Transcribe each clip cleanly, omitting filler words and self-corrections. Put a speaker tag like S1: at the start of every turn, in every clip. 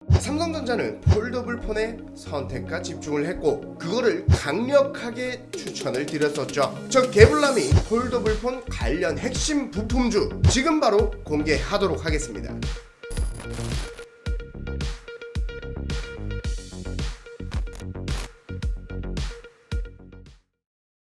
S1: 삼성전자는 폴더블 폰에 선택과 집중을 했고 그거를 강력하게 추천을 드렸었죠. 저 개불남이 폴더블 폰 관련 핵심 부품주 지금 바로 공개하도록 하겠습니다.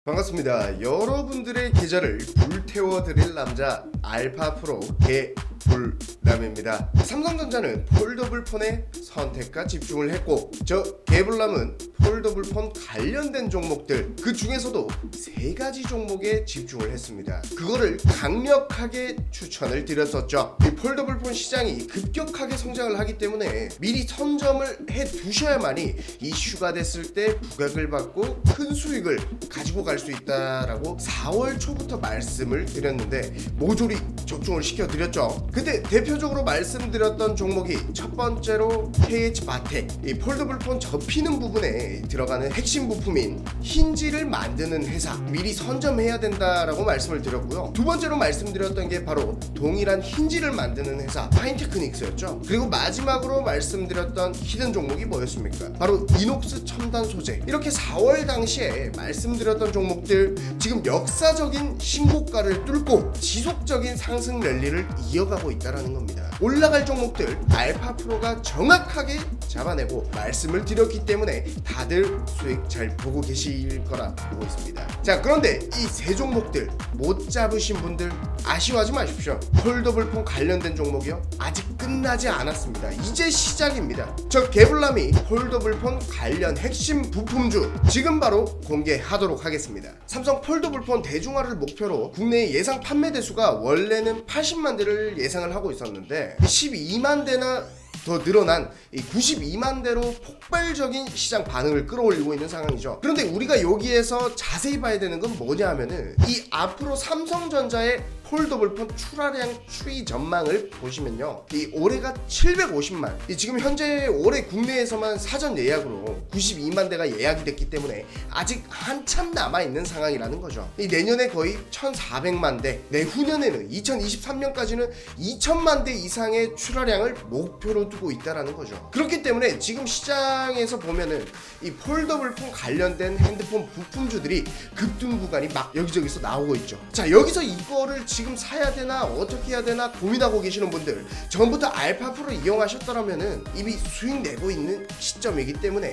S1: 반갑습니다. 여러분들의 계절을 불태워드릴 남자 알파프로 개불남입니다. 삼성전자는 폴더블 폰에 선택과 집중을 했고 저 개불남은 폴더블 폰 관련된 종목들 그 중에서도 3가지 종목에 집중을 했습니다. 그거를 강력하게 추천을 드렸었죠. 이 폴더블 폰 시장이 급격하게 성장을 하기 때문에 미리 선점을 해 두셔야만이 이슈가 됐을 때 부각을 받고 큰 수익을 가지고 갈 수 있다라고 4월 초부터 말씀을 드렸는데 모조리 적중을 시켜드렸죠. 그때 대표적으로 말씀드렸던 종목이 첫 번째로 KH바텍, 이 폴더블 폰 접히는 부분에 들어가는 핵심 부품인 힌지를 만드는 회사 미리 선점해야 된다라고 말씀을 드렸고요. 두 번째로 말씀드렸던 게 바로 동일한 힌지를 만드는 회사 파인테크닉스였죠. 그리고 마지막으로 말씀드렸던 히든 종목이 뭐였습니까? 바로 이녹스 첨단 소재. 이렇게 4월 당시에 말씀드렸던 종목들 지금 역사적인 신고가를 뚫고 지속적인 상승 랠리를 이어가고 있다는 겁니다. 올라갈 종목들 알파프로가 정확하게 잡아내고 말씀을 드렸기 때문에 다들 수익 잘 보고 계실 거라 보고 있습니다. 자, 그런데 이 3종목들 못 잡으신 분들 아쉬워하지 마십시오. 폴더블 폰 관련된 종목이요? 아직 끝나지 않았습니다. 이제 시작입니다. 저 개불남이 폴더블 폰 관련 핵심 부품주 지금 바로 공개하도록 하겠습니다. 삼성 폴더블 폰 대중화를 목표로 국내 예상 판매 대수가 원래는 80만 대를 예상을 하고 있었는데 12만 대나 더 늘어난 이 92만 대로 폭발적인 시장 반응을 끌어올리고 있는 상황이죠. 그런데 우리가 여기에서 자세히 봐야 되는 건 뭐냐 하면은 이 앞으로 삼성전자의 폴더블 폰 출하량 추이 전망을 보시면요, 이 올해가 750만, 지금 현재 올해 국내에서만 사전 예약으로 92만 대가 예약이 됐기 때문에 아직 한참 남아있는 상황이라는 거죠. 이 내년에 거의 1400만 대, 내후년에는 2023년까지는 2000만 대 이상의 출하량을 목표로 두고 있다라는 거죠. 그렇기 때문에 지금 시장에서 보면은 이 폴더블 폰 관련된 핸드폰 부품주들이 급등 구간이 막 여기저기서 나오고 있죠. 자, 여기서 이거를 지금 사야 되나 어떻게 해야 되나 고민하고 계시는 분들, 전부터 알파프로 이용하셨더라면은 이미 수익 내고 있는 시점이기 때문에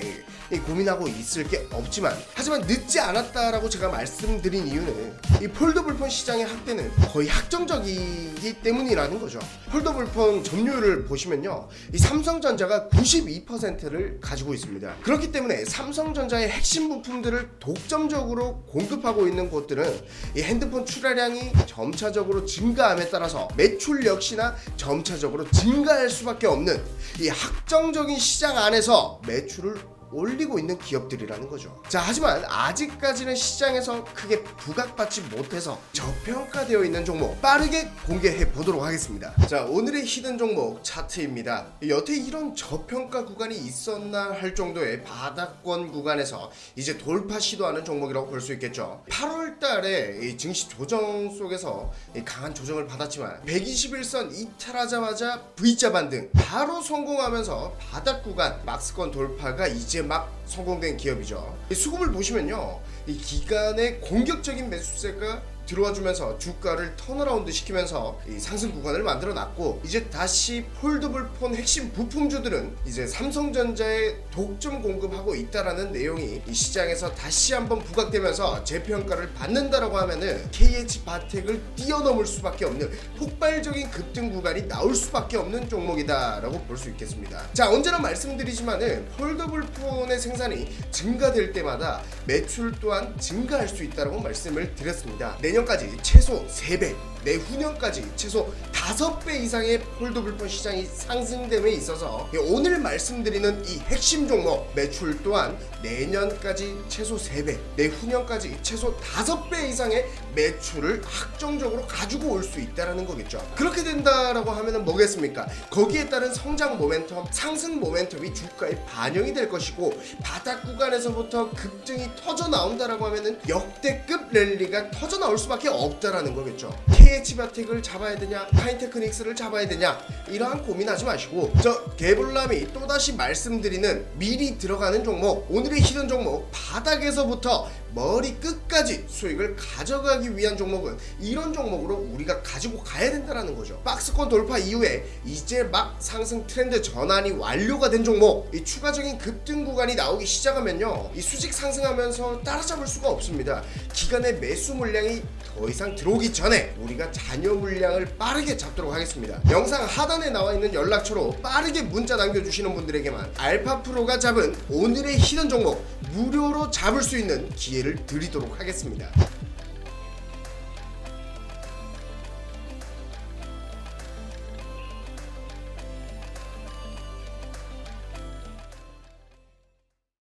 S1: 고민하고 있을 게 없지만, 하지만 늦지 않았다라고 제가 말씀드린 이유는 이 폴더블 폰 시장의 확대는 거의 확정적이기 때문이라는 거죠. 폴더블 폰 점유율을 보시면요, 이 삼성전자가 92%를 가지고 있습니다. 그렇기 때문에 삼성전자의 핵심 부품들을 독점적으로 공급하고 있는 곳들은 이 핸드폰 출하량이 점차적으로 증가함에 따라서 매출 역시나 점차적으로 증가할 수밖에 없는 이 확정적인 시장 안에서 매출을 올리고 있는 기업들이라는 거죠. 자, 하지만 아직까지는 시장에서 크게 부각받지 못해서 저평가되어 있는 종목 빠르게 공개해 보도록 하겠습니다. 자, 오늘의 히든 종목 차트입니다. 여태 이런 저평가 구간이 있었나 할 정도의 바닥권 구간에서 이제 돌파 시도하는 종목이라고 볼 수 있겠죠. 8월 달에 증시 조정 속에서 강한 조정을 받았지만 121선 이탈하자마자 V자 반등 바로 성공하면서 바닥 구간 막스권 돌파가 이제 막 성공된 기업이죠. 수급을 보시면요, 이 기간에 공격적인 매수세가 들어와주면서 주가를 턴어라운드 시키면서 이 상승 구간을 만들어 놨고, 이제 다시 폴더블 폰 핵심 부품주들은 이제 삼성전자에 독점 공급하고 있다라는 내용이 이 시장에서 다시 한번 부각되면서 재평가를 받는다라고 하면은 KH바텍을 뛰어넘을 수밖에 없는 폭발적인 급등 구간이 나올 수밖에 없는 종목이다라고 볼 수 있겠습니다. 자, 언제나 말씀드리지만은 폴더블 폰의 생산이 증가될 때마다 매출 또한 증가할 수 있다라고 말씀을 드렸습니다. 내년까지 최소 3배, 내후년까지 최소 5배 이상의 폴더블 폰 시장이 상승됨에 있어서 오늘 말씀드리는 이 핵심 종목 매출 또한 내년까지 최소 3배, 내후년까지 최소 5배 이상의 매출을 확정적으로 가지고 올 수 있다는 거겠죠. 그렇게 된다라고 하면 뭐겠습니까? 거기에 따른 성장 모멘텀, 상승 모멘텀이 주가에 반영이 될 것이고, 바닥 구간에서부터 급등이 터져 나온다라고 하면 역대급 랠리가 터져 나올 수밖에 없다라는 거겠죠. PH바텍을 잡아야 되냐, 파인테크닉스를 잡아야 되냐, 이러한 고민하지 마시고 저 개불남이 또다시 말씀드리는 미리 들어가는 종목, 오늘의 히든 종목, 바닥에서부터 머리 끝까지 수익을 가져가기 위한 종목은 이런 종목으로 우리가 가지고 가야 된다는 거죠. 박스권 돌파 이후에 이제 막 상승 트렌드 전환이 완료가 된 종목, 이 추가적인 급등 구간이 나오기 시작하면요, 이 수직 상승하면서 따라잡을 수가 없습니다. 기간의 매수 물량이 더 이상 들어오기 전에 우리가 잔여 물량을 빠르게 잡도록 하겠습니다. 영상 하단에 나와 있는 연락처로 빠르게 문자 남겨주시는 분들에게만 알파프로가 잡은 오늘의 히든 종목 무료로 잡을 수 있는 기회를 드리도록 하겠습니다.